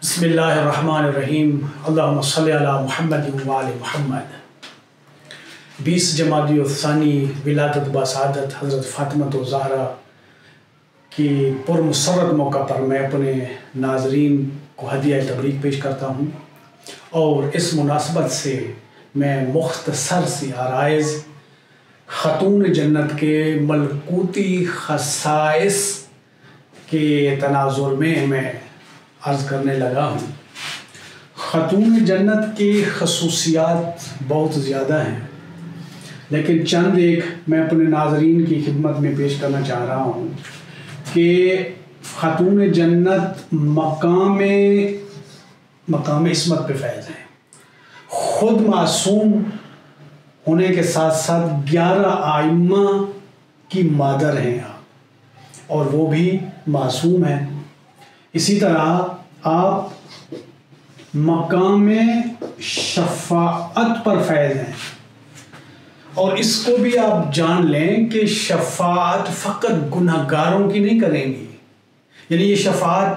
بسم اللہ الرحمن الرحیم اللہم صلی علی محمد وآل محمد۔ 20 جمادی الثانی ولادت بسعادت حضرت فاطمہ الزہرا کی پرمسرت موقع پر میں اپنے ناظرین کو ہدیہ تبریک پیش کرتا ہوں، اور اس مناسبت سے میں مختصر سی آرائز خاتون جنت کے ملکوتی خصائص کے تناظر میں عرض کرنے لگا ہوں۔ خاتون جنت کی خصوصیات بہت زیادہ ہیں، لیکن چند ایک میں اپنے ناظرین کی خدمت میں پیش کرنا چاہ رہا ہوں کہ خاتون جنت مقام عصمت پہ فیض ہیں، خود معصوم ہونے کے ساتھ ساتھ 11 ائمہ کی مادر ہیں آپ، اور وہ بھی معصوم ہیں۔ اسی طرح آپ مقام شفاعت پر فیض ہیں، اور اس کو بھی آپ جان لیں کہ شفاعت فقط گنہگاروں کی نہیں کریں گی، یعنی یہ شفاعت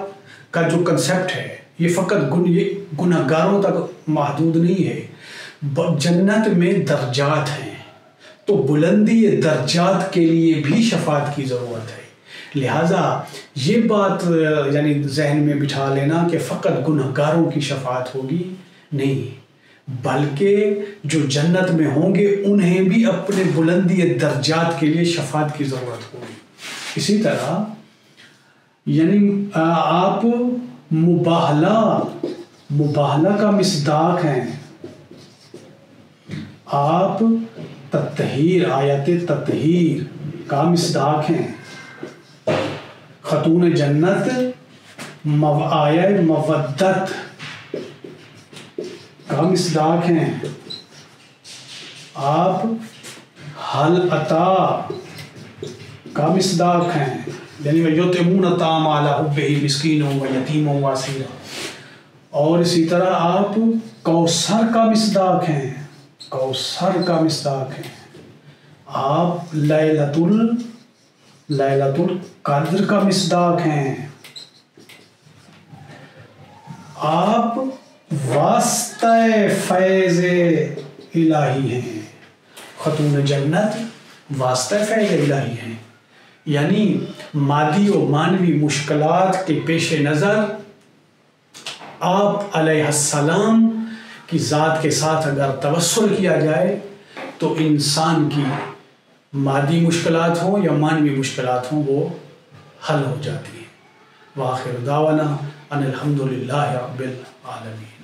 کا جو کنسیپٹ ہے یہ فقط گنہگاروں تک محدود نہیں ہے۔ جنت میں درجات ہیں، تو بلندی درجات کے لیے بھی شفاعت کی ضرورت ہے۔ لہٰذا یہ بات یعنی ذہن میں بٹھا لینا کہ فقط گنہگاروں کی شفاعت ہوگی، نہیں، بلکہ جو جنت میں ہوں گے انہیں بھی اپنے بلندی درجات کے لیے شفاعت کی ضرورت ہوگی۔ اسی طرح یعنی آپ مباہلہ کا مصداق ہیں، آپ تطہیر، آیت تطہیر کا مصداق ہیں۔ خاتون جنت آیت مودت کا مصداق ہیں، آپ حل عطا کا مصداق ہیں، یعنی یطعمون الطعام علی حبہ مسکینا ویتیما واسیرا، اور اسی طرح آپ کوثر کا مصداق ہیں، کوثر کا مصداق ہیں، آپ لیلۃ القدر کا مصداق ہیں، آپ واسطہ فیض الہی ہیں۔ خاتون جنت واسطہ فیض الہی ہیں، یعنی مادی و معنوی مشکلات کے پیش نظر آپ علیہ السلام کی ذات کے ساتھ اگر توسل کیا جائے تو انسان کی مادی مشکلات ہوں یا معنوی مشکلات ہوں وہ حل ہو جاتی ہیں۔ وآخر دعوانا ان الحمد للہ رب العالمین۔